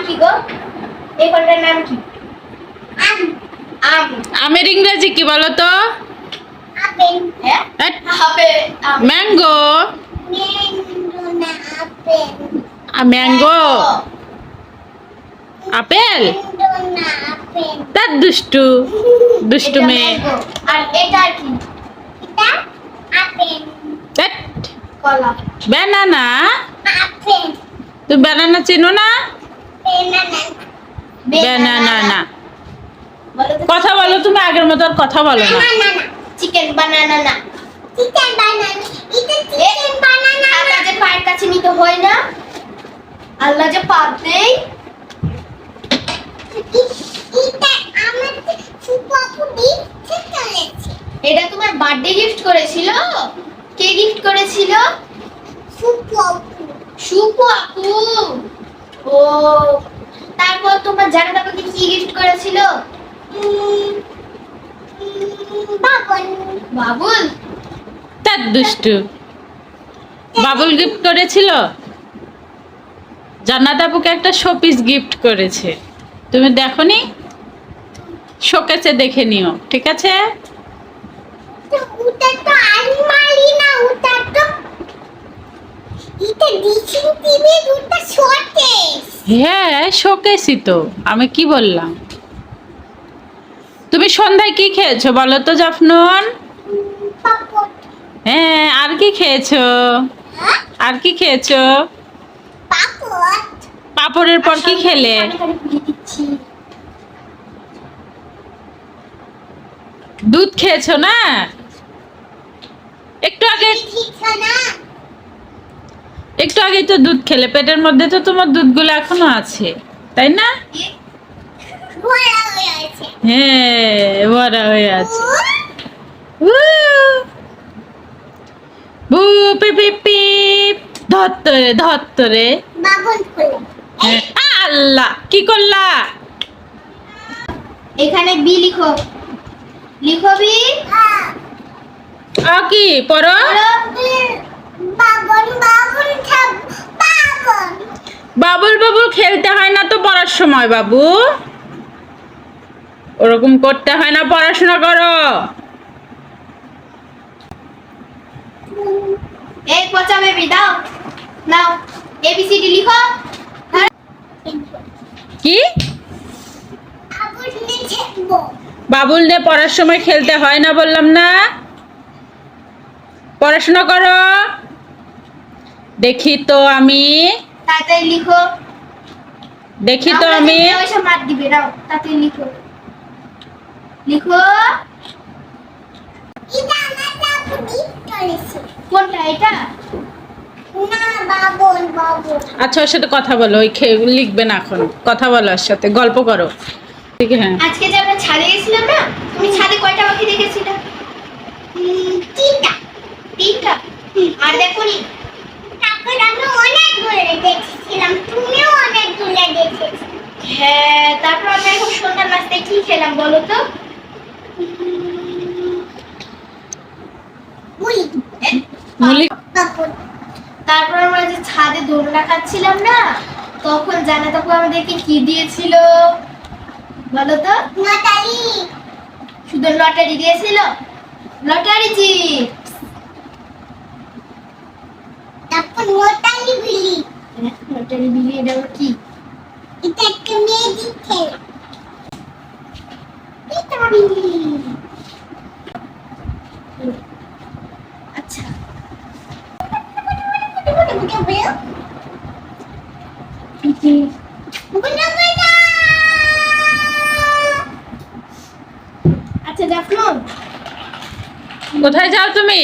কি গো? এই ফলটার নাম কি? আম। আম। আমের ইংরেজি কি বলো তো? আপেল। হ্যাঁ? আপেল। ম্যাঙ্গো। ম্যাঙ্গো না আপেল। ম্যাঙ্গো। আপেল। ম্যাঙ্গো না আপেল। তার দুষ্টু দুষ্টু এটা মেয়ে। ম্যাঙ্গো। আর এটা কি? এটা আপেল। ধ্যাৎ, কলা। ব্যানানা। আপেল। তুমি ব্যানানা চেনো না? ব্যানানা। ব্যানানা না। বলো তো কথা বলো, তুমি আগের মতো আর কথা বলো না। বানানা। চিকেন বানানা না। চিকেন বানানা। এটা চিকেন বানানা। আল্লাহ যে পায়ের কাছে নিতে হয় না? আল্লাহ যে পাপ দেয়। এটা আমার সুপাপু দিতে চলেছে। এটা তোমার বার্থডে গিফট করেছিল? কে গিফট করেছিল? সুপু আপু। সুপু আপু। ও, তারপর তোমার জানাত আপুকে কি গিফট করেছিল? বাবুল। বাবুল? তার দুষ্টু। বাবুল গিফট করেছিল? জান্নাত আপুকে একটা শোপিস গিফট করেছে, তুমি দেখোনি? শোকেসে দেখে নিও, ঠিক আছে? ওটা তো আলমারি না, ওটা তো এটা ড্রেসিং টেবিল, ওটা শোকেস। হ্যাঁ, শোকেসই তো, আমি কি বললাম? তুমি সন্ধ্যায় কি খেয়েছো বলো তো জাফনুন? পাপড়। হ্যাঁ, আর কি খেয়েছো? আর কি খেয়েছো? পাপড়। পাপড়ের পর কি খেলে? দুধ খেয়েছো না? একটু আগে একটু আগেই তো দুধ খেলে, পেটের মধ্যে তো তোমার দুধগুলো এখনো আছে, তাই না? হ্যাঁ, ভরা হয়ে আছে। বু পিপ পিপ পিপ, ধত্তরে ধত্তরে। হ্যাঁ, আল্লাহ কি করলা? এখানে বি লিখো। লিখো বি। কি পড়ো? বাবন বাবন থাক বাবন। বাবুল বাবুল খেলতে হয় না তো পড়ার সময় বাবু, ওরকম করতে হয় না, পড়াশোনা করো। এই পচা বেবি দাও, নাও এবিসিডি লিখো। কি? আবুল লিখবো। বাবুল দিয়ে পড়ার সময় খেলতে হয় না বললাম না? পড়াশোনা করো। দেখি তো আমি, তাড়াতাড়ি লিখো। দেখি তো আমি। ওইসব মার দিবে, নাও তাড়াতাড়ি লিখো। লিখো। এটা আমার বাবু গিফট করেছে। কোনটা এটা? না, বাবুল বাবুল। আচ্ছা, ওর সাথে কথা বলো, ওই লিখবে না এখন, কথা বলো ওর সাথে, গল্প করো, ঠিক? হ্যাঁ। আজকে যে আমরা ছাদে গেছিলাম না, তুমি ছাদে কয়টা পাখি দেখেছিলে? তিনটা। তিনটা? আর দেখোনি? তারপর আমি অনেকগুলো দেখেছিলাম, তুমিও অনেকগুলো দেখেছো। হ্যাঁ, তারপর আমরা এখন সন্ধ্যার নাস্তায় কি খেলাম বলো তো? মুড়ি। মুলি। তারপর আমরা যে ছাদে দোলনা খাচ্ছিলাম না, তখন জানাত আপু আমাদেরকে কি দিয়েছিল বলো তো? লটারি। শুধু লটারি দিয়েছিল? Lottery chips. তারপর লটারি বিলি। লটারি বিলি এটা কি? এটা একটা ম্যাজিক খেলা। এটা বিলি। আচ্ছা। আচ্ছা জাফনুন, কোথায় যাও তুমি?